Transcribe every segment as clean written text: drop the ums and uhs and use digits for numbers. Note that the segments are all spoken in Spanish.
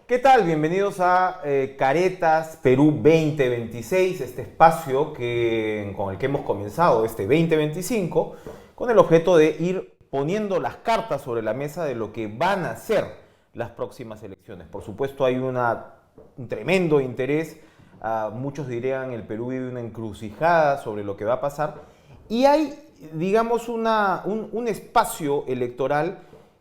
¿Qué tal? Bienvenidos a Caretas Perú 2026, este espacio con el que hemos comenzado este 2025 con el objeto de ir poniendo las cartas sobre la mesa de lo que van a ser las próximas elecciones. Por supuesto hay un tremendo interés, muchos dirían el Perú vive una encrucijada sobre lo que va a pasar y hay, digamos, un espacio electoral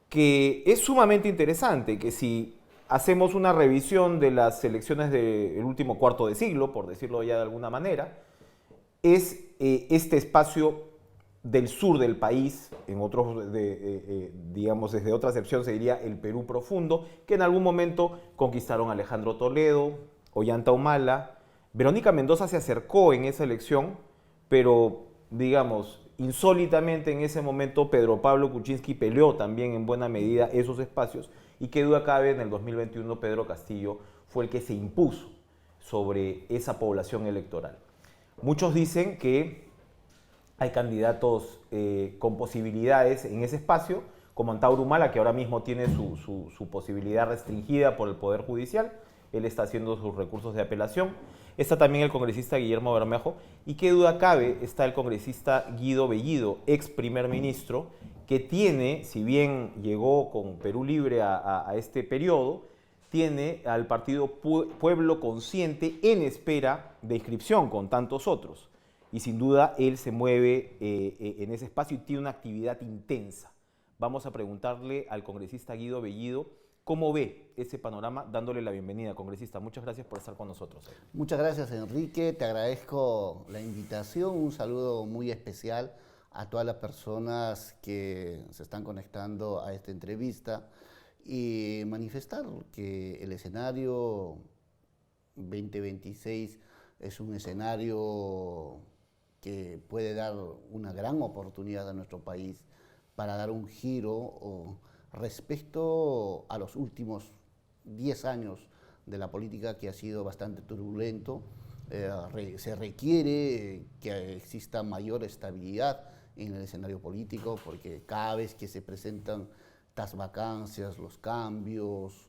que es sumamente interesante, que si hacemos una revisión de las elecciones del último cuarto de siglo, por decirlo ya de alguna manera, es este espacio del sur del país, en otros, digamos, desde otra acepción se diría el Perú profundo, que en algún momento conquistaron Alejandro Toledo, Ollanta Humala. Verónica Mendoza se acercó en esa elección, pero, digamos, insólitamente en ese momento Pedro Pablo Kuczynski peleó también en buena medida esos espacios y qué duda cabe, en el 2021 Pedro Castillo fue el que se impuso sobre esa población electoral. Muchos dicen que hay candidatos con posibilidades en ese espacio, como Antauro Humala, que ahora mismo tiene su posibilidad restringida por el Poder Judicial. Él está haciendo sus recursos de apelación. Está también el congresista Guillermo Bermejo. Y qué duda cabe, está el congresista Guido Bellido, ex primer ministro, que tiene, si bien llegó con Perú Libre a este periodo, tiene al partido Pueblo Consciente en espera de inscripción con tantos otros. Y sin duda él se mueve en ese espacio y tiene una actividad intensa. Vamos a preguntarle al congresista Guido Bellido cómo ve ese panorama, dándole la bienvenida, congresista. Muchas gracias por estar con nosotros. Muchas gracias, Enrique. Te agradezco la invitación. Un saludo muy especial a todas las personas que se están conectando a esta entrevista y manifestar que el escenario 2026 es un escenario que puede dar una gran oportunidad a nuestro país para dar un giro respecto a los últimos 10 años de la política, que ha sido bastante turbulento. Se requiere que exista mayor estabilidad en el escenario político, porque cada vez que se presentan estas vacancias, los cambios,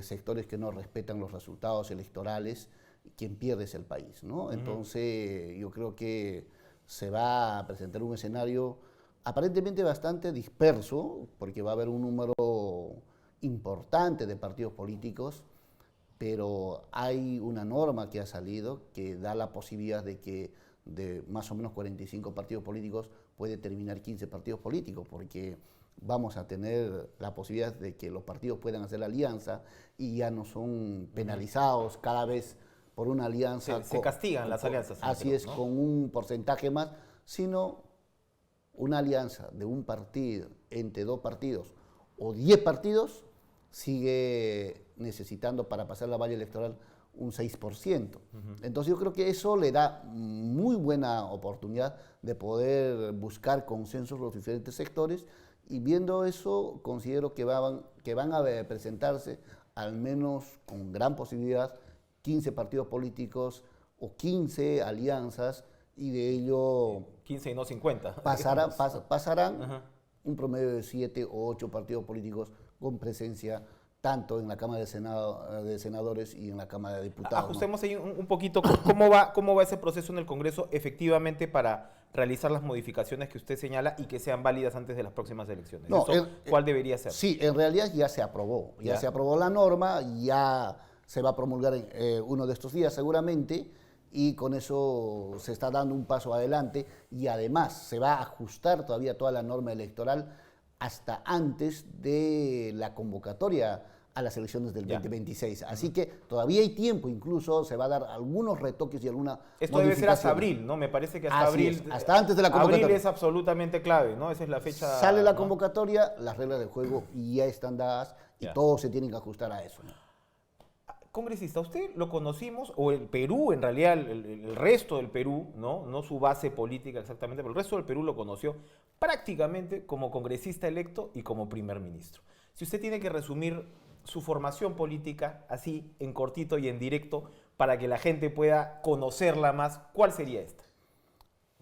sectores que no respetan los resultados electorales, quien pierde es el país, ¿no? Entonces yo creo que se va a presentar un escenario aparentemente bastante disperso, porque va a haber un número importante de partidos políticos, pero hay una norma que ha salido que da la posibilidad de que de más o menos 45 partidos políticos puede terminar 15 partidos políticos, porque vamos a tener la posibilidad de que los partidos puedan hacer alianza y ya no son penalizados cada vez por una alianza. Se castigan las alianzas. Así es, ¿no? Con un porcentaje más, sino una alianza de un partido entre dos partidos o 10 partidos sigue necesitando para pasar la valla electoral un 6%. Entonces yo creo que eso le da muy buena oportunidad de poder buscar consensos los diferentes sectores, y viendo eso considero que van a presentarse al menos con gran posibilidad 15 partidos políticos o 15 alianzas, y de ello 15 y no 50. Pasarán un promedio de 7 o 8 partidos políticos con presencia tanto en la Cámara de Senadores y en la Cámara de Diputados. Ajustemos ahí un poquito cómo va ese proceso en el Congreso efectivamente para realizar las modificaciones que usted señala y que sean válidas antes de las próximas elecciones. No, ¿Cuál debería ser? Sí, en realidad ya se aprobó. Ya se aprobó la norma, ya se va a promulgar uno de estos días seguramente, y con eso se está dando un paso adelante, y además se va a ajustar todavía toda la norma electoral hasta antes de la convocatoria a las elecciones del 2026. Así que todavía hay tiempo, incluso se va a dar algunos retoques y alguna Esto debe ser hasta abril, ¿no? Me parece que hasta abril. Hasta antes de la convocatoria. Abril es absolutamente clave, ¿no? Esa es la fecha. Sale la convocatoria, las reglas del juego ya están dadas y todos se tienen que ajustar a eso, ¿no? Congresista, usted lo conocimos, o el Perú, en realidad el resto del Perú, no su base política exactamente, pero el resto del Perú lo conoció prácticamente como congresista electo y como primer ministro. Si usted tiene que resumir su formación política así, en cortito y en directo, para que la gente pueda conocerla más, ¿cuál sería esta?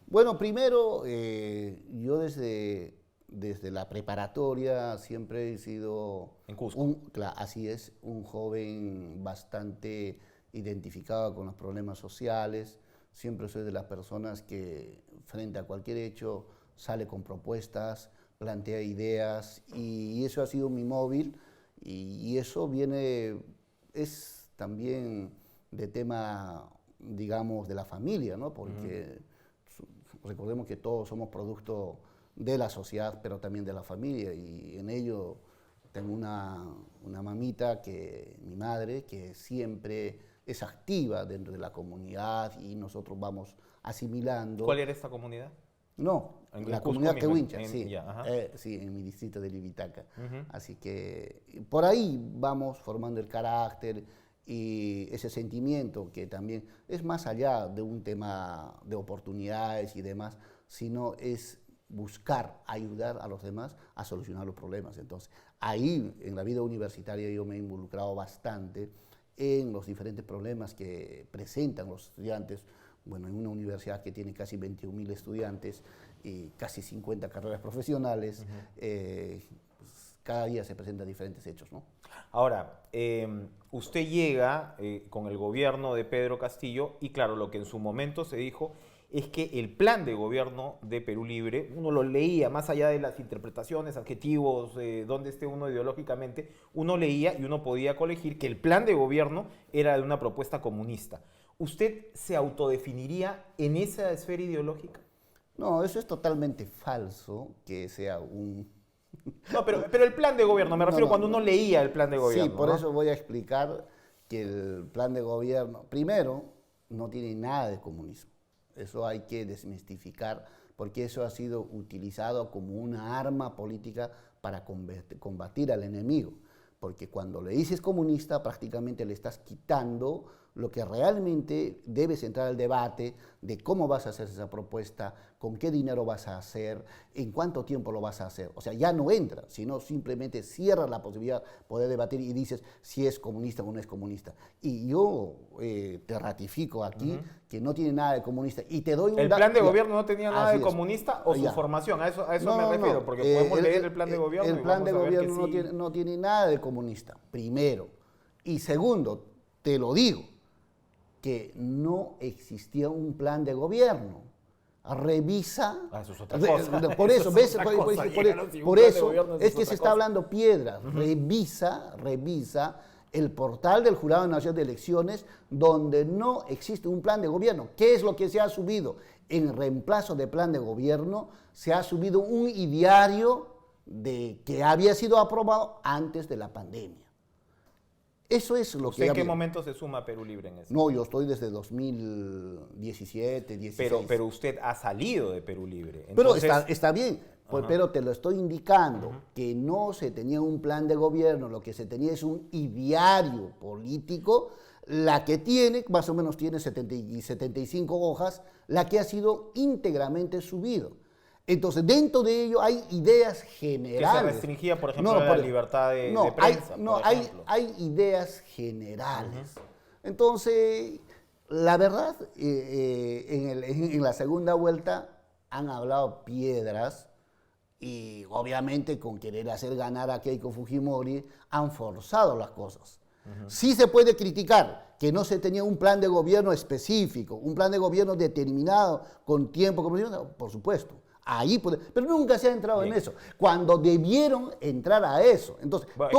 Bueno, primero, yo desde desde la preparatoria siempre he sido En Cusco. así es, un joven bastante identificado con los problemas sociales. Siempre soy de las personas que frente a cualquier hecho sale con propuestas, plantea ideas y eso ha sido mi móvil y eso es también de tema, digamos, de la familia, ¿no? Porque recordemos que todos somos producto de la sociedad, pero también de la familia, y en ello tengo una mamita, mi madre, que siempre es activa dentro de la comunidad y nosotros vamos asimilando. ¿Cuál era esta comunidad? No, En la Cusco comunidad mismo, Tehuincha, sí, ya, sí, en mi distrito de Libitaca. Así que por ahí vamos formando el carácter y ese sentimiento que también es más allá de un tema de oportunidades y demás, sino es buscar ayudar a los demás a solucionar los problemas. Entonces, ahí en la vida universitaria yo me he involucrado bastante en los diferentes problemas que presentan los estudiantes. Bueno, en una universidad que tiene casi 21.000 estudiantes y casi 50 carreras profesionales, pues, cada día se presentan diferentes hechos, ¿no? Ahora, usted llega con el gobierno de Pedro Castillo y claro, lo que en su momento se dijo es que el plan de gobierno de Perú Libre, uno lo leía, más allá de las interpretaciones, adjetivos, donde esté uno ideológicamente, uno leía y uno podía colegir que el plan de gobierno era de una propuesta comunista. ¿Usted se autodefiniría en esa esfera ideológica? No, eso es totalmente falso, que sea un... No, pero el plan de gobierno, me refiero cuando uno leía el plan de gobierno. Sí, por ¿no? eso voy a explicar que el plan de gobierno, primero, no tiene nada de comunismo. Eso hay que desmistificar, porque eso ha sido utilizado como una arma política para combatir al enemigo. Porque cuando le dices comunista, prácticamente le estás quitando lo que realmente debes entrar al debate de cómo vas a hacer esa propuesta, con qué dinero vas a hacer, en cuánto tiempo lo vas a hacer. O sea, ya no entra, sino simplemente cierras la posibilidad de poder debatir y dices si es comunista o no es comunista. Y yo te ratifico aquí que no tiene nada de comunista. Y te doy un ¿El plan de gobierno no tenía nada de comunista o su ya. formación? A eso me refiero, porque podemos leer el plan de gobierno. El plan de gobierno sí. no tiene nada de comunista, primero. Y segundo, te lo digo, que no existía un plan de gobierno. Revisa. Eso es otra cosa. Por eso, ¿ves? Por eso es que se está hablando piedras. Revisa el portal del Jurado Nacional de Elecciones, donde no existe un plan de gobierno. ¿Qué es lo que se ha subido? En reemplazo de plan de gobierno, se ha subido un ideario que había sido aprobado antes de la pandemia. Eso es lo que... ¿En qué momento se suma Perú Libre en eso? No, yo estoy desde 2017, 16. Pero usted ha salido de Perú Libre. Entonces... Pero está bien, pero te lo estoy indicando, que no se tenía un plan de gobierno, lo que se tenía es un ideario político, la que tiene, más o menos tiene 75 hojas, la que ha sido íntegramente subido. Entonces, dentro de ello hay ideas generales. Que se restringía, por ejemplo, la libertad de prensa. Hay ideas generales. Entonces, la verdad, en la segunda vuelta han hablado piedras y obviamente con querer hacer ganar a Keiko Fujimori han forzado las cosas. Sí se puede criticar que no se tenía un plan de gobierno específico, un plan de gobierno determinado, con tiempo, por supuesto. Ahí pero nunca se ha entrado en eso, cuando debieron entrar a eso. Entonces, bueno,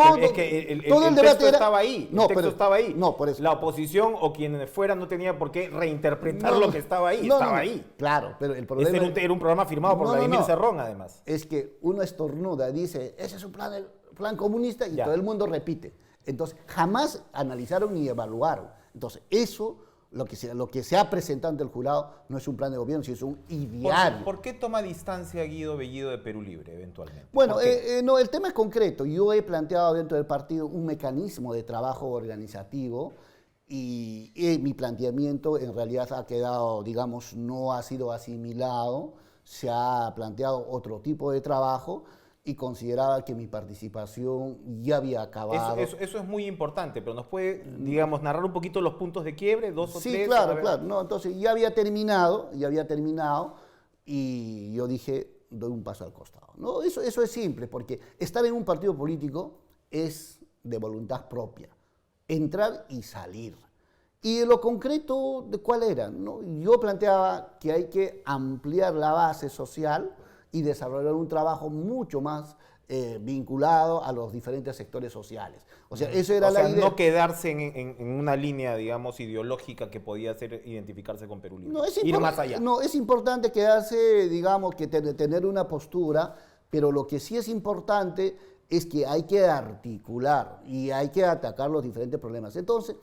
todo el debate texto estaba ahí, estaba ahí. No, por eso. La oposición o quien fuera no tenía por qué reinterpretar lo que estaba ahí, estaba ahí. Claro, pero el problema... Era un programa firmado por Vladimir Cerrón, además. Es que uno estornuda, dice, ese es un plan comunista, y todo el mundo repite. Entonces, jamás analizaron ni evaluaron. Entonces, eso... Lo que se ha presentado ante el jurado no es un plan de gobierno, sino es un ideario. ¿Por qué toma distancia Guido Bellido de Perú Libre, eventualmente? Bueno, no, el tema es concreto. Yo he planteado dentro del partido un mecanismo de trabajo organizativo y mi planteamiento en realidad ha quedado, digamos, no ha sido asimilado, se ha planteado otro tipo de trabajo y consideraba que mi participación ya había acabado. Eso es muy importante, pero ¿nos puede, digamos, narrar un poquito los puntos de quiebre, dos o tres? Sí, claro. No, entonces ya había terminado y yo dije, doy un paso al costado. ¿No? Eso es simple, porque estar en un partido político es de voluntad propia, entrar y salir. Y lo concreto, ¿de cuál era? ¿No? Yo planteaba que hay que ampliar la base social y desarrollar un trabajo mucho más vinculado a los diferentes sectores sociales. O sea, eso era la idea. No quedarse en una línea, digamos, ideológica que podía ser identificarse con Perú Libre. No, ir más allá. No, es importante quedarse, digamos, que tener una postura, pero lo que sí es importante es que hay que articular y hay que atacar los diferentes problemas. Entonces,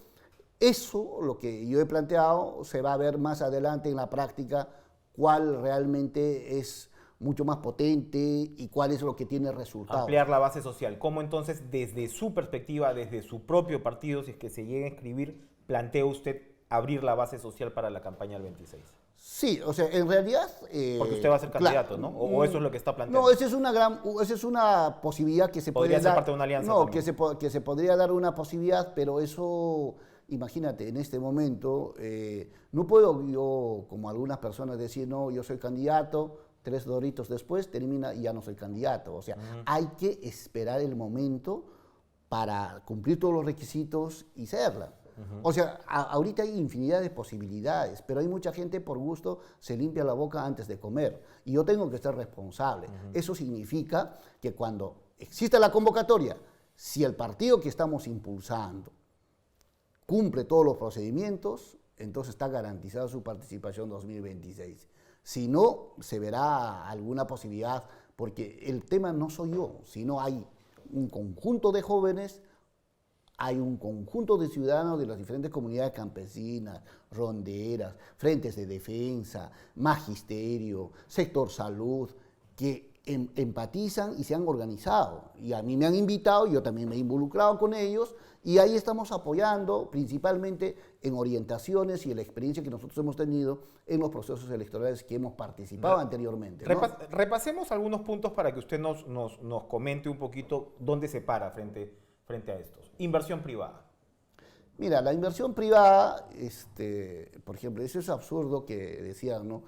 eso, lo que yo he planteado, se va a ver más adelante en la práctica cuál realmente es mucho más potente y cuál es lo que tiene resultado. Ampliar la base social. ¿Cómo entonces, desde su perspectiva, desde su propio partido, si es que se llega a escribir, plantea usted abrir la base social para la campaña del 26? Sí, o sea, en realidad... Porque usted va a ser candidato, claro, ¿no? O eso es lo que está planteando. No, esa es una posibilidad que se puede dar. Podría ser parte de una alianza No, también. que se podría dar una posibilidad, pero eso, imagínate, en este momento, no puedo yo, como algunas personas, decir, no, yo soy candidato, 3 doritos después termina y ya no soy candidato. O sea, hay que esperar el momento para cumplir todos los requisitos y serla. O sea, ahorita hay infinidad de posibilidades, pero hay mucha gente por gusto se limpia la boca antes de comer. Y yo tengo que ser responsable. Eso significa que cuando exista la convocatoria, si el partido que estamos impulsando cumple todos los procedimientos, entonces está garantizada su participación en 2026. Si no, se verá alguna posibilidad, porque el tema no soy yo, sino hay un conjunto de jóvenes, hay un conjunto de ciudadanos de las diferentes comunidades campesinas, ronderas, frentes de defensa, magisterio, sector salud, que empatizan y se han organizado. Y a mí me han invitado, yo también me he involucrado con ellos, y ahí estamos apoyando principalmente en orientaciones y en la experiencia que nosotros hemos tenido en los procesos electorales que hemos participado anteriormente, ¿no? Repasemos algunos puntos para que usted nos comente un poquito dónde se para frente a estos. Inversión privada. Mira, la inversión privada, por ejemplo, eso es absurdo que decían, ¿no?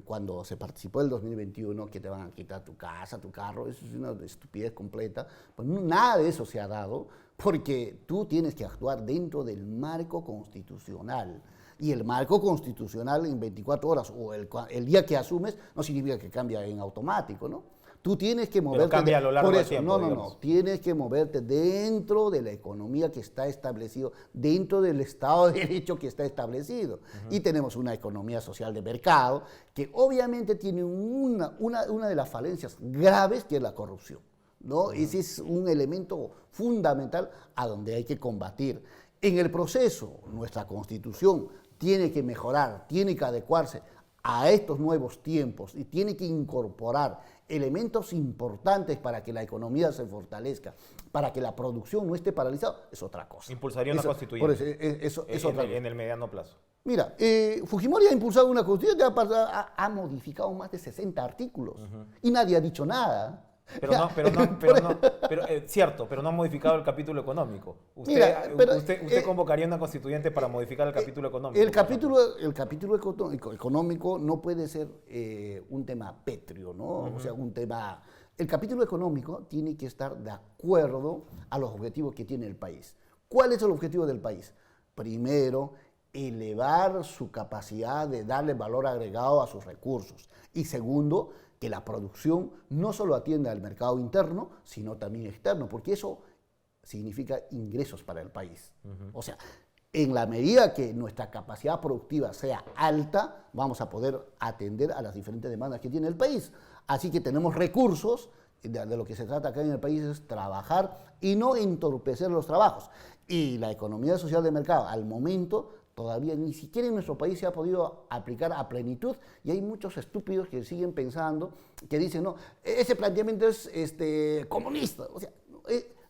Cuando se participó el 2021, que te van a quitar tu casa, tu carro, eso es una estupidez completa. Pues nada de eso se ha dado, porque tú tienes que actuar dentro del marco constitucional. Y el marco constitucional en 24 horas o el día que asumes no significa que cambia en automático, ¿no? Tú tienes que moverte. Pero cambia a lo largo del tiempo. No. Tienes que moverte dentro de la economía que está establecido, dentro del Estado de Derecho que está establecido. Y tenemos una economía social de mercado que obviamente tiene una de las falencias graves, que es la corrupción, ¿no? Ese es un elemento fundamental a donde hay que combatir. En el proceso, nuestra Constitución tiene que mejorar, tiene que adecuarse a estos nuevos tiempos y tiene que incorporar elementos importantes para que la economía se fortalezca, para que la producción no esté paralizada, es otra cosa. Impulsaría una constituyente. Por eso, es otra cosa. En el mediano plazo. Mira, Fujimori ha impulsado una constituyente, ha modificado más de 60 artículos y nadie ha dicho nada. Cierto, pero no ha modificado el capítulo económico. Usted convocaría una constituyente para modificar el capítulo económico. El capítulo económico no puede ser un tema pétreo, ¿no? O sea, el capítulo económico tiene que estar de acuerdo a los objetivos que tiene el país. ¿Cuál es el objetivo del país? Primero, elevar su capacidad de darle valor agregado a sus recursos. Y segundo, que la producción no solo atienda al mercado interno, sino también externo, porque eso significa ingresos para el país. O sea, en la medida que nuestra capacidad productiva sea alta, vamos a poder atender a las diferentes demandas que tiene el país. Así que tenemos recursos, de lo que se trata acá en el país es trabajar y no entorpecer los trabajos. Y la economía social de mercado, al momento, todavía ni siquiera en nuestro país se ha podido aplicar a plenitud, y hay muchos estúpidos que siguen pensando, que dicen, no, ese planteamiento es comunista. O sea,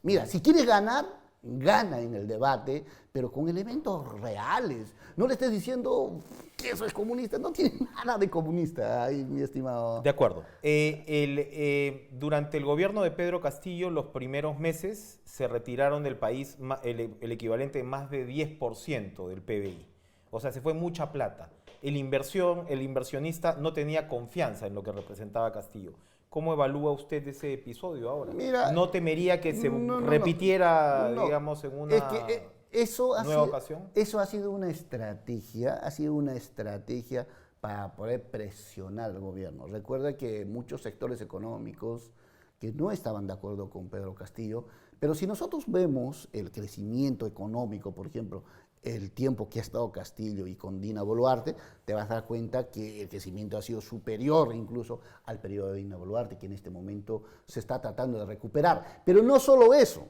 mira, si quieres ganar, gana en el debate, pero con elementos reales. No le estés diciendo que eso es comunista, no tiene nada de comunista, mi estimado. De acuerdo. Durante el gobierno de Pedro Castillo, los primeros meses se retiraron del país el equivalente de más de 10% del PBI. O sea, se fue mucha plata. el inversionista no tenía confianza en lo que representaba Castillo. ¿Cómo evalúa usted ese episodio ahora? Mira, ¿No temería que se no, repitiera, no. digamos, en una Es que nueva ocasión? Eso ha sido una estrategia, para poder presionar al gobierno. Recuerda que muchos sectores económicos que no estaban de acuerdo con Pedro Castillo, pero si nosotros vemos el crecimiento económico, por ejemplo, el tiempo que ha estado Castillo y con Dina Boluarte, te vas a dar cuenta que el crecimiento ha sido superior incluso al periodo de Dina Boluarte, que en este momento se está tratando de recuperar. Pero no solo eso,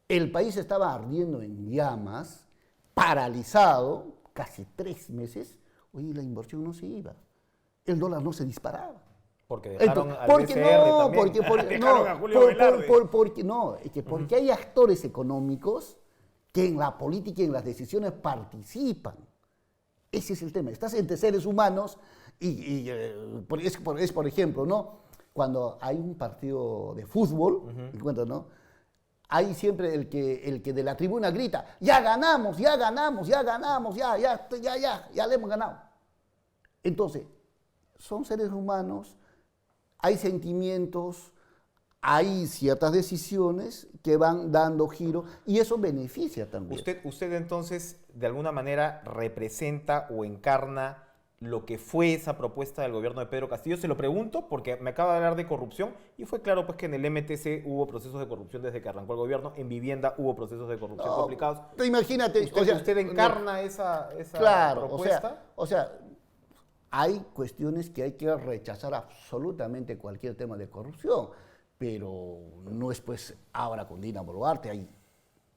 el país estaba ardiendo en llamas, paralizado, casi 3 meses, oye, la inversión no se iba, el dólar no se disparaba. Porque dejaron al porque BCR no, también. no, a Julio Velarde. porque hay actores económicos que en la política y en las decisiones participan. Ese es el tema. Estás entre seres humanos por ejemplo, ¿no? Cuando hay un partido de fútbol, ¿no? Hay siempre el que de la tribuna grita, ya ganamos, ya le hemos ganado. Entonces, son seres humanos, hay sentimientos, hay ciertas decisiones que van dando giro y eso beneficia también. Usted entonces, de alguna manera, representa o encarna lo que fue esa propuesta del gobierno de Pedro Castillo. Se lo pregunto porque me acaba de hablar de corrupción y fue claro pues que en el MTC hubo procesos de corrupción desde que arrancó el gobierno, en vivienda hubo procesos de corrupción complicados. Imagínate, ¿Usted encarna esa propuesta? O sea, hay cuestiones que hay que rechazar absolutamente cualquier tema de corrupción, pero no es pues ahora con Dina Boluarte, hay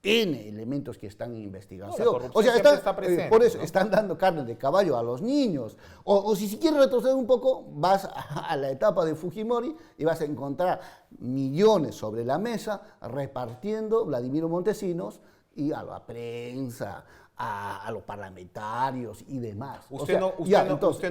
N elementos que están en investigación. No, la corrupción está presente, por eso ¿no? están dando carne de caballo a los niños. O si quieres retroceder un poco, vas a la etapa de Fujimori y vas a encontrar millones sobre la mesa repartiendo Vladimiro Montesinos y a la prensa, a los parlamentarios y demás. ¿Usted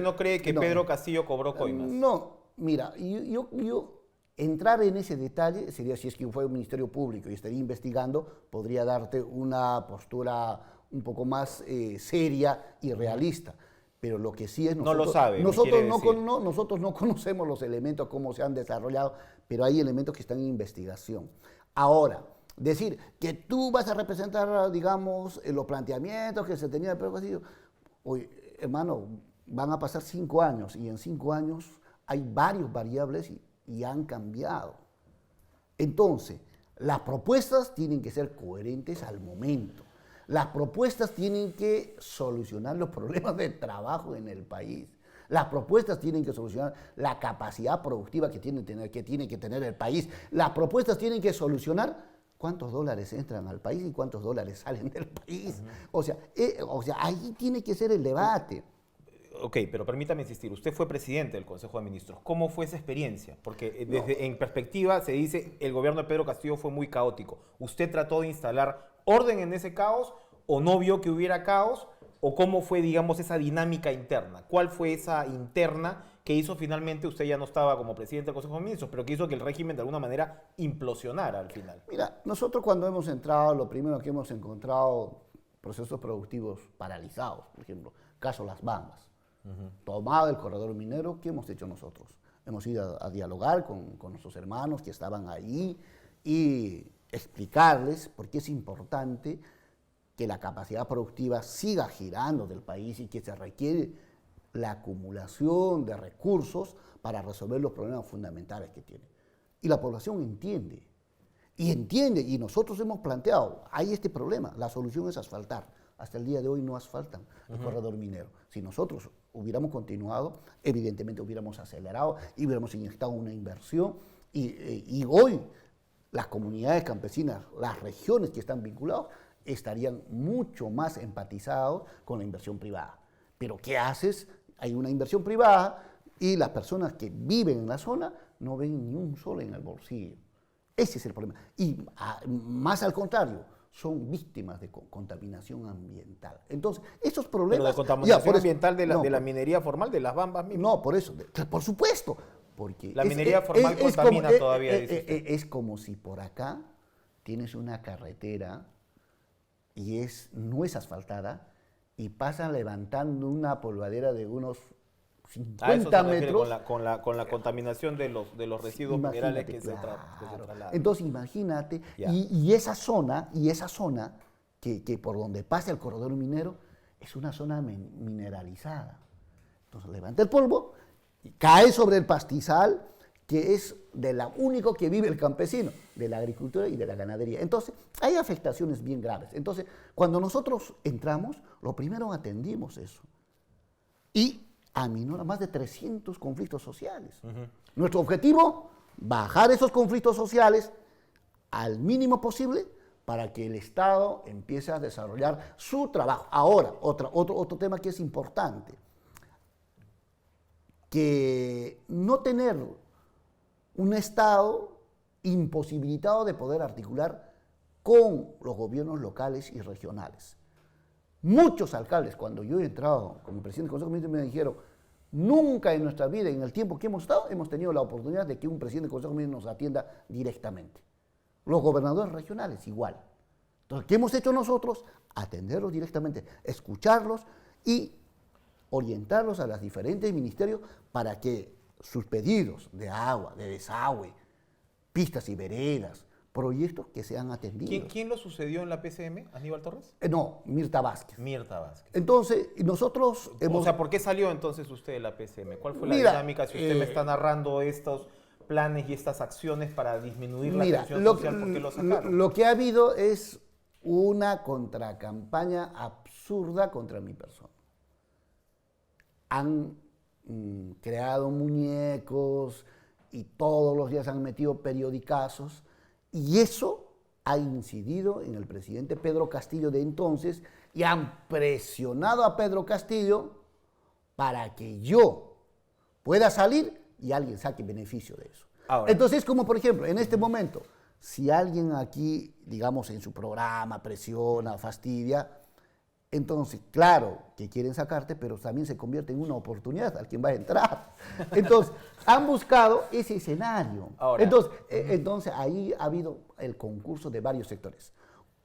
no cree que Pedro Castillo cobró coimas? No, mira, yo entrar en ese detalle sería, si es que fue un ministerio público y estaría investigando, podría darte una postura un poco más seria y realista. Pero lo que sí es... No lo sabe, nosotros no conocemos los elementos, cómo se han desarrollado, pero hay elementos que están en investigación. Ahora, decir que tú vas a representar, digamos, los planteamientos que se tenían de Pedro Castillo, oye, hermano, van a pasar 5 años y en 5 años hay varias variables y han cambiado. Entonces, las propuestas tienen que ser coherentes al momento. Las propuestas tienen que solucionar los problemas de trabajo en el país. Las propuestas tienen que solucionar la capacidad productiva que tiene que tener el país. Las propuestas tienen que solucionar cuántos dólares entran al país y cuántos dólares salen del país. O sea, ahí tiene que ser el debate. Ok, pero permítame insistir, usted fue presidente del Consejo de Ministros. ¿Cómo fue esa experiencia? Porque en perspectiva se dice el gobierno de Pedro Castillo fue muy caótico. ¿Usted trató de instalar orden en ese caos o no vio que hubiera caos? ¿O cómo fue, digamos, esa dinámica interna? ¿Cuál fue esa interna que hizo finalmente, usted ya no estaba como presidente del Consejo de Ministros, pero que hizo que el régimen de alguna manera implosionara al final? Mira, nosotros cuando hemos entrado, lo primero que hemos encontrado, procesos productivos paralizados, por ejemplo, caso Las Bambas. Tomado el corredor minero, ¿qué hemos hecho nosotros? Hemos ido a dialogar con nuestros hermanos que estaban ahí y explicarles por qué es importante que la capacidad productiva siga girando del país y que se requiere la acumulación de recursos para resolver los problemas fundamentales que tiene. Y la población entiende, y nosotros hemos planteado, hay este problema, la solución es asfaltar. Hasta el día de hoy no asfaltan el corredor minero. Si nosotros hubiéramos continuado, evidentemente hubiéramos acelerado y hubiéramos inyectado una inversión y hoy las comunidades campesinas, las regiones que están vinculadas, estarían mucho más empatizados con la inversión privada. Pero ¿qué haces? Hay una inversión privada y las personas que viven en la zona no ven ni un sol en el bolsillo. Ese es el problema. Y más al contrario, son víctimas de contaminación ambiental. Entonces, esos problemas... Pero de contaminación ambiental de la minería formal, de las Bambas mismas. No, por eso, por supuesto. Porque la minería formal contamina todavía, dice usted. Es como si por acá tienes una carretera y no es asfaltada y pasan levantando una polvadera de unos A eso 50 se refiere metros. con la contaminación de los residuos minerales que se trasladan. Entonces imagínate, Ya. y esa zona que por donde pasa el corredor minero es una zona mineralizada. Entonces levanta el polvo y cae sobre el pastizal, que es de lo único que vive el campesino, de la agricultura y de la ganadería. Entonces hay afectaciones bien graves. Entonces cuando nosotros entramos, lo primero atendimos eso. Y aminora más de 300 conflictos sociales. Nuestro objetivo, bajar esos conflictos sociales al mínimo posible para que el Estado empiece a desarrollar su trabajo. Ahora, otro tema que es importante, que no tener un Estado imposibilitado de poder articular con los gobiernos locales y regionales. Muchos alcaldes, cuando yo he entrado como presidente del Consejo Municipal, me dijeron, nunca en nuestra vida, en el tiempo que hemos estado, hemos tenido la oportunidad de que un presidente del Consejo Municipal nos atienda directamente. Los gobernadores regionales igual. Entonces, ¿qué hemos hecho nosotros? Atenderlos directamente, escucharlos y orientarlos a los diferentes ministerios para que sus pedidos de agua, de desagüe, pistas y veredas, proyectos que sean atendidos. ¿Quién lo sucedió en la PCM? ¿Aníbal Torres? No, Mirta Vázquez. Mirta Vázquez. Entonces, nosotros hemos... O sea, ¿por qué salió entonces usted de la PCM? ¿Cuál fue la Mira, dinámica si usted me está narrando estos planes y estas acciones para disminuir la tensión lo, social? ¿Por qué lo sacaron? lo que ha habido es una contracampaña absurda contra mi persona. Han creado muñecos y todos los días han metido periodicazos y eso ha incidido en el presidente Pedro Castillo de entonces y han presionado a Pedro Castillo para que yo pueda salir y alguien saque beneficio de eso. Ahora, entonces, como por ejemplo, en este momento, si alguien aquí, digamos, en su programa presiona, fastidia, entonces, claro, que quieren sacarte, pero también se convierte en una oportunidad al quien va a entrar. Entonces, han buscado ese escenario. Ahora, entonces, ahí ha habido el concurso de varios sectores.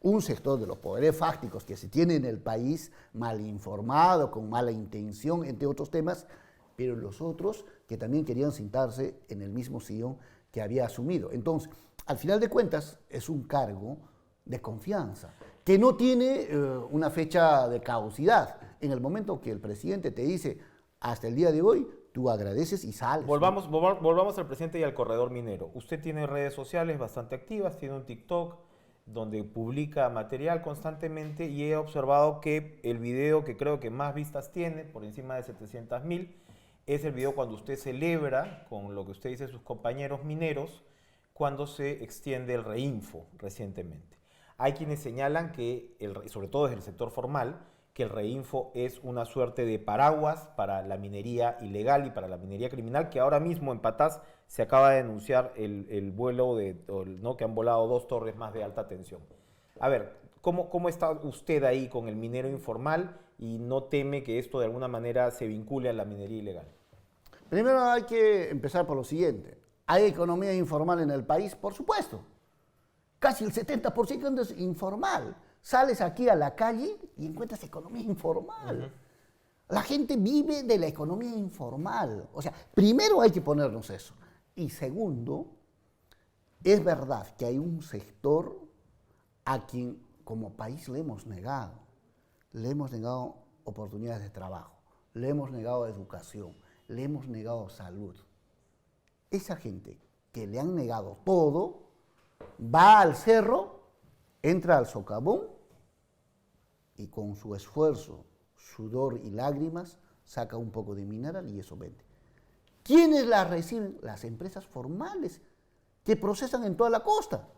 Un sector de los poderes fácticos que se tiene en el país, mal informado, con mala intención, entre otros temas, pero los otros que también querían sentarse en el mismo sillón que había asumido. Entonces, al final de cuentas, es un cargo de confianza, que no tiene una fecha de caducidad. En el momento que el presidente te dice, hasta el día de hoy, tú agradeces y sales. Volvamos al presidente y al corredor minero. Usted tiene redes sociales bastante activas, tiene un TikTok donde publica material constantemente y he observado que el video que creo que más vistas tiene, por encima de 700.000, es el video cuando usted celebra, con lo que usted dice sus compañeros mineros, cuando se extiende el reinfo recientemente. Hay quienes señalan que, sobre todo desde el sector formal, que el reinfo es una suerte de paraguas para la minería ilegal y para la minería criminal, que ahora mismo en Patás se acaba de denunciar el vuelo que han volado 2 torres más de alta tensión. A ver, ¿cómo está usted ahí con el minero informal y no teme que esto de alguna manera se vincule a la minería ilegal? Primero hay que empezar por lo siguiente. ¿Hay economía informal en el país? Por supuesto. Casi el 70% es informal. Sales aquí a la calle y encuentras economía informal. La gente vive de la economía informal. O sea, primero hay que ponernos eso. Y segundo, es verdad que hay un sector a quien como país le hemos negado. Le hemos negado oportunidades de trabajo, le hemos negado educación, le hemos negado salud. Esa gente que le han negado todo, va al cerro, entra al socavón y con su esfuerzo, sudor y lágrimas saca un poco de mineral y eso vende. ¿Quiénes la reciben? Las empresas formales que procesan en toda la costa.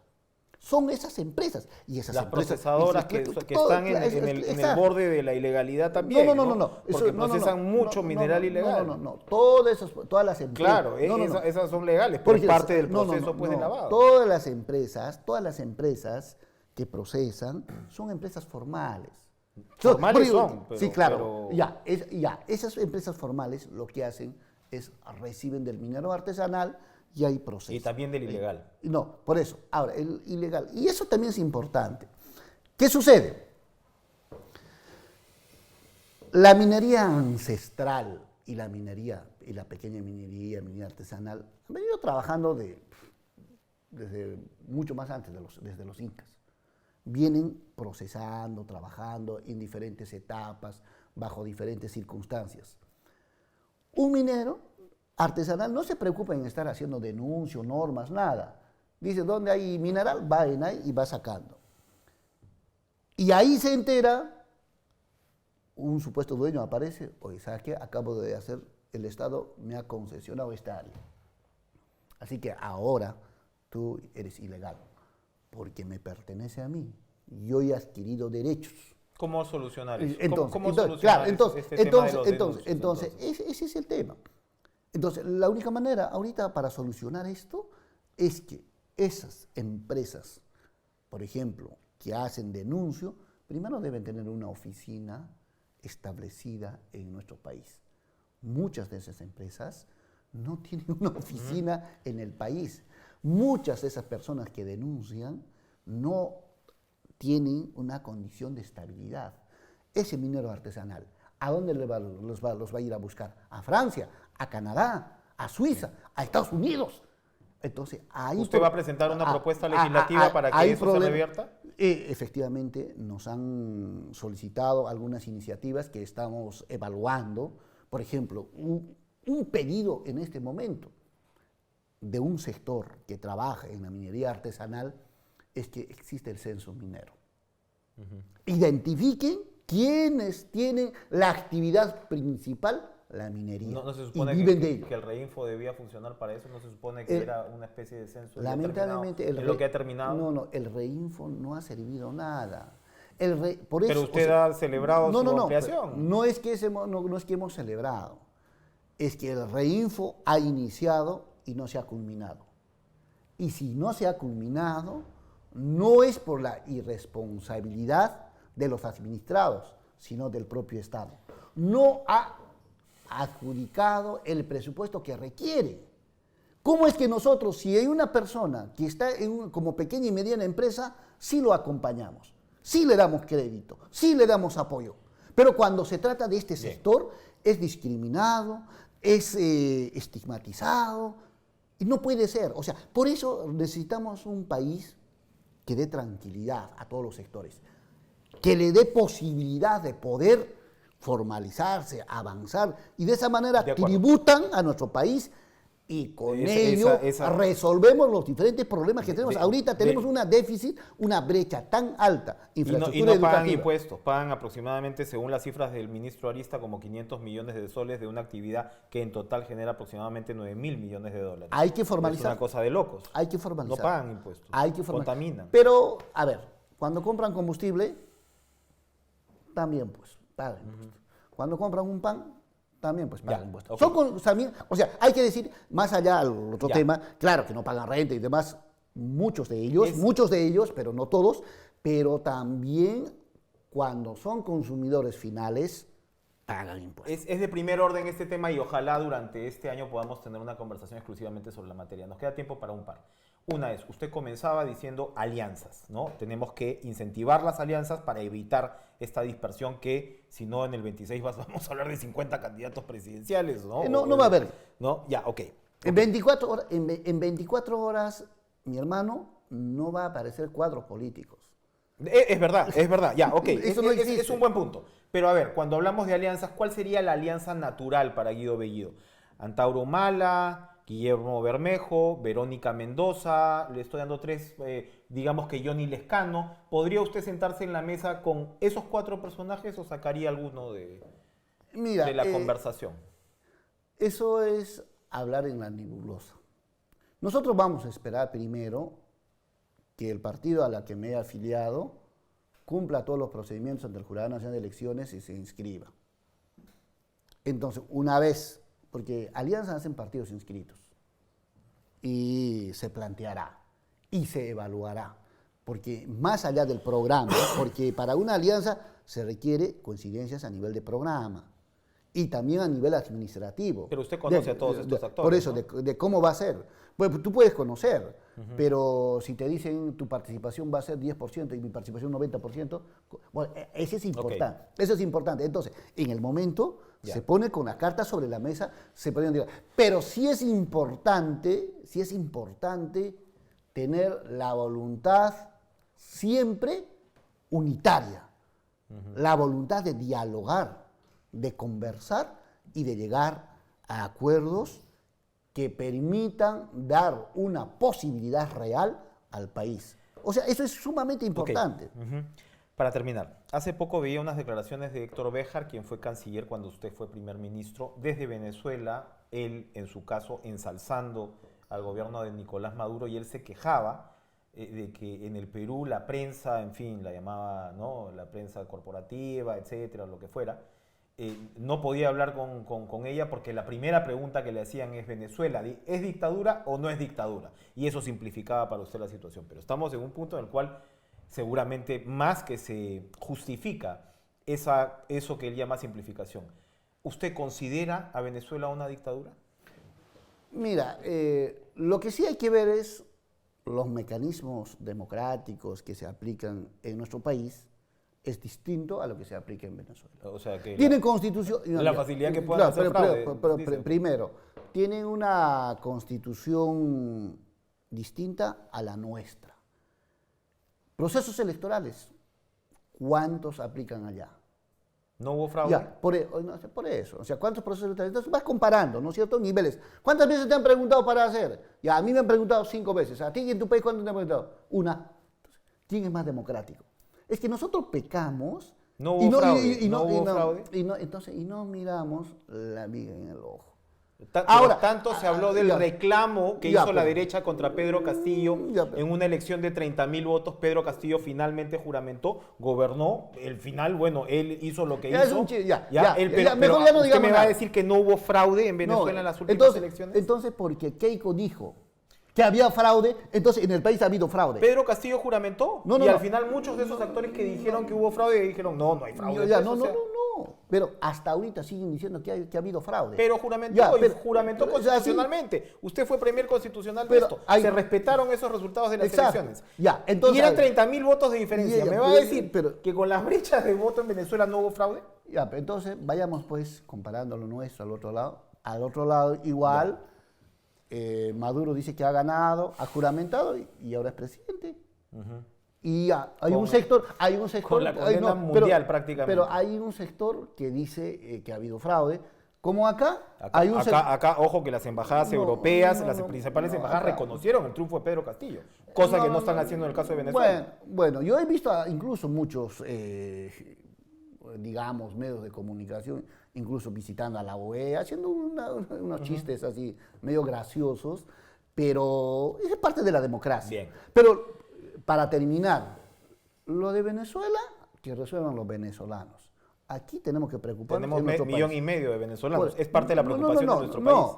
Son esas empresas. Y esas las empresas, procesadoras que están en el borde de la ilegalidad también. No. Porque procesan mucho mineral ilegal. No. Todas las empresas. Claro, esas son legales, pero es parte del proceso de lavado. Todas las empresas que procesan son empresas formales. Formales son, pero, sí, claro. Esas empresas formales lo que hacen es reciben del minero artesanal y hay procesos. Y también del ilegal. No, por eso. Ahora, el ilegal. Y eso también es importante. ¿Qué sucede? La minería ancestral y la minería, y la pequeña minería artesanal, han venido trabajando desde mucho más antes, desde los incas. Vienen procesando, trabajando en diferentes etapas, bajo diferentes circunstancias. Un minero artesanal no se preocupa en estar haciendo denuncias, normas, nada. Dice, ¿dónde hay mineral? Va en ahí y va sacando. Y ahí se entera, un supuesto dueño aparece, oye, ¿sabes qué? Acabo de hacer, el Estado me ha concesionado esta área. Así que ahora tú eres ilegal, porque me pertenece a mí. Yo he adquirido derechos. ¿Cómo solucionar eso? Entonces, ese es el tema. Entonces, la única manera ahorita para solucionar esto es que esas empresas, por ejemplo, que hacen denuncio, primero deben tener una oficina establecida en nuestro país. Muchas de esas empresas no tienen una oficina en el país. Muchas de esas personas que denuncian no tienen una condición de estabilidad. Ese minero artesanal, ¿a dónde los va a ir a buscar? A Francia, a Canadá, a Suiza, a Estados Unidos. Entonces, ahí ¿Usted va a presentar una propuesta legislativa para que eso se revierta? Efectivamente, nos han solicitado algunas iniciativas que estamos evaluando. Por ejemplo, un pedido en este momento de un sector que trabaja en la minería artesanal es que existe el censo minero. Identifiquen quiénes tienen la actividad principal, la minería. ¿No se supone que el Reinfo debía funcionar para eso? ¿No se supone que era una especie de censo? Lamentablemente, lo que ha terminado. No, el Reinfo no ha servido nada. Pero usted ha celebrado su ampliación. No es que hemos celebrado, es que el Reinfo ha iniciado y no se ha culminado. Y si no se ha culminado, no es por la irresponsabilidad de los administrados, sino del propio Estado. No ha adjudicado el presupuesto que requiere. ¿Cómo es que nosotros, si hay una persona que está como pequeña y mediana empresa, sí lo acompañamos, sí le damos crédito, sí le damos apoyo? Pero cuando se trata de este sector, es discriminado, es estigmatizado, y no puede ser. O sea, por eso necesitamos un país que dé tranquilidad a todos los sectores, que le dé posibilidad de poder formalizarse, avanzar, y de esa manera tributan a nuestro país y con ello resolvemos los diferentes problemas que tenemos. Ahorita tenemos una déficit, una brecha tan alta, infraestructura y no pagan impuestos, pagan aproximadamente, según las cifras del ministro Arista, como 500 millones de soles de una actividad que en total genera aproximadamente 9.000 millones de dólares. Hay que formalizar. Es una cosa de locos. Hay que formalizar. No pagan impuestos. Hay que formalizar. Contaminan. Pero, a ver, cuando compran combustible, también pues pagan impuestos. Cuando compran un pan, también pues pagan impuestos. Okay. O sea, hay que decir, más allá del otro tema, claro que no pagan renta y demás, muchos de ellos, pero no todos, pero también cuando son consumidores finales, pagan impuestos. Es de primer orden este tema y ojalá durante este año podamos tener una conversación exclusivamente sobre la materia. Nos queda tiempo para un par. Una es, usted comenzaba diciendo alianzas, ¿no? Tenemos que incentivar las alianzas para evitar esta dispersión que, si no, en el 26 vamos a hablar de 50 candidatos presidenciales, ¿no? No va a haber. ¿No? Ya, ok. En 24 horas, mi hermano, no va a aparecer cuadros políticos. Es verdad, ya, ok. Eso no existe. Es un buen punto. Pero a ver, cuando hablamos de alianzas, ¿cuál sería la alianza natural para Guido Bellido? Antauro Humala, Guillermo Bermejo, Verónica Mendoza, le estoy dando tres, digamos que Johnny Lescano. ¿Podría usted sentarse en la mesa con esos 4 personajes o sacaría alguno de la conversación? Eso es hablar en la nebulosa. Nosotros vamos a esperar primero que el partido a la que me he afiliado cumpla todos los procedimientos ante el Jurado Nacional de Elecciones y se inscriba. Entonces, una vez, porque alianzas hacen partidos inscritos, y se planteará y se evaluará, porque más allá del programa, porque para una alianza se requiere coincidencias a nivel de programa y también a nivel administrativo. Pero usted conoce a todos estos actores. Por eso, ¿no? de cómo va a ser. Pues tú puedes conocer, pero si te dicen tu participación va a ser 10% y mi participación 90%, bueno, ese es importante. Eso es importante. Entonces, en el momento se pone con las cartas sobre la mesa, se pueden decir, pero sí es importante tener la voluntad siempre unitaria, la voluntad de dialogar, de conversar y de llegar a acuerdos que permitan dar una posibilidad real al país. O sea, eso es sumamente importante. Para terminar, hace poco veía unas declaraciones de Héctor Béjar, quien fue canciller cuando usted fue primer ministro, desde Venezuela, él en su caso ensalzando al gobierno de Nicolás Maduro, y él se quejaba de que en el Perú la prensa, en fin, la llamaba, ¿no?, la prensa corporativa, etcétera, lo que fuera, no podía hablar con ella porque la primera pregunta que le hacían es: Venezuela, ¿es dictadura o no es dictadura? Y eso simplificaba para usted la situación. Pero estamos en un punto en el cual seguramente más que se justifica eso que él llama simplificación. ¿Usted considera a Venezuela una dictadura? Mira, lo que sí hay que ver es los mecanismos democráticos que se aplican en nuestro país. Es distinto a lo que se aplica en Venezuela. O sea que tienen constitución... La facilidad que puedan hacer fraude. Pero primero, tienen una constitución distinta a la nuestra. Procesos electorales, ¿cuántos aplican allá? ¿No hubo fraude? Ya, por eso. O sea, ¿cuántos procesos electorales? Entonces vas comparando, ¿no es cierto? Niveles. ¿Cuántas veces te han preguntado para hacer? Ya, a mí me han preguntado 5 veces. ¿A ti y en tu país cuántas te han preguntado? Una. Entonces, ¿quién es más democrático? Es que nosotros pecamos y no miramos la viga en el ojo. Ahora, tanto se habló del reclamo que hizo la derecha contra Pedro Castillo en una elección de 30.000 votos. Pedro Castillo finalmente juramentó, gobernó. El final, bueno, él hizo lo que hizo. Mejor ya no digamos me va a decir que no hubo fraude en Venezuela en las últimas elecciones. Entonces, porque Keiko dijo que había fraude, entonces en el país ha habido fraude. Pedro Castillo juramentó al final muchos de esos actores que dijeron que hubo fraude dijeron no hay fraude. Pero hasta ahorita siguen diciendo que ha habido fraude. Pero juramentó, juramentó constitucionalmente. Usted fue premier constitucional de esto. Se respetaron esos resultados de las elecciones. Entonces, y eran 30.000 votos de diferencia. ¿Me va a decir que con las brechas de voto en Venezuela no hubo fraude? Entonces vayamos pues comparando lo nuestro al otro lado. Al otro lado igual... Maduro dice que ha ganado, ha juramentado y ahora es presidente. Y hay un sector con la condena mundial prácticamente. Pero hay un sector que dice que ha habido fraude. Como acá ojo que las embajadas europeas, las principales embajadas reconocieron el triunfo de Pedro Castillo, cosa que no están haciendo en el caso de Venezuela. Bueno, yo he visto incluso muchos digamos, medios de comunicación, incluso visitando a la OEA, haciendo unos chistes así medio graciosos, pero es parte de la democracia. Bien. Pero para terminar, lo de Venezuela, que resuelvan los venezolanos. Aquí tenemos que preocuparnos. Tenemos 1,5 millones de venezolanos. Es parte de la preocupación de nuestro país.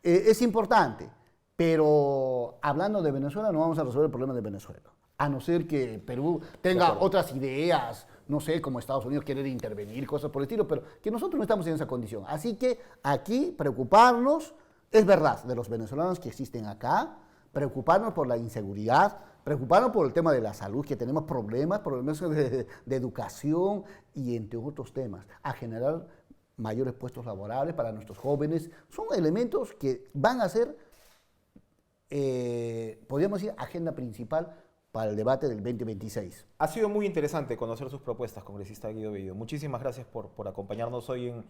Es importante, pero hablando de Venezuela no vamos a resolver el problema de Venezuela. A no ser que Perú tenga otras ideas, no sé, como Estados Unidos querer intervenir, cosas por el estilo, pero que nosotros no estamos en esa condición. Así que aquí preocuparnos, es verdad, de los venezolanos que existen acá, preocuparnos por la inseguridad, preocuparnos por el tema de la salud, que tenemos problemas de educación y entre otros temas, a generar mayores puestos laborales para nuestros jóvenes. Son elementos que van a ser, podríamos decir, agenda principal para el debate del 2026. Ha sido muy interesante conocer sus propuestas, congresista Guido Bellido. Muchísimas gracias por acompañarnos hoy en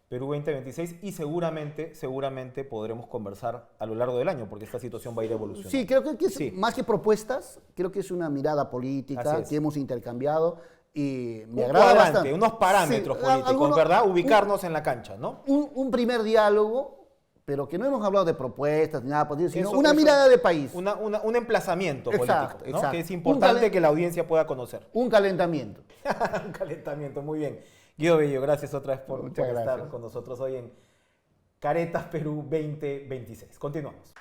Perú 2026 y seguramente podremos conversar a lo largo del año porque esta situación va a ir evolucionando. Sí, creo que es, más que propuestas, creo que es una mirada política que hemos intercambiado y me agrada bastante. Unos parámetros políticos, ¿verdad? Ubicarnos en la cancha, ¿no? Un primer diálogo, pero que no hemos hablado de propuestas ni nada, sino una mirada de país. Un emplazamiento político, ¿no? Que es importante que la audiencia pueda conocer. Un calentamiento. Un calentamiento, muy bien. Guido Bellido, gracias otra vez por estar con nosotros hoy en Caretas Perú 2026. Continuamos.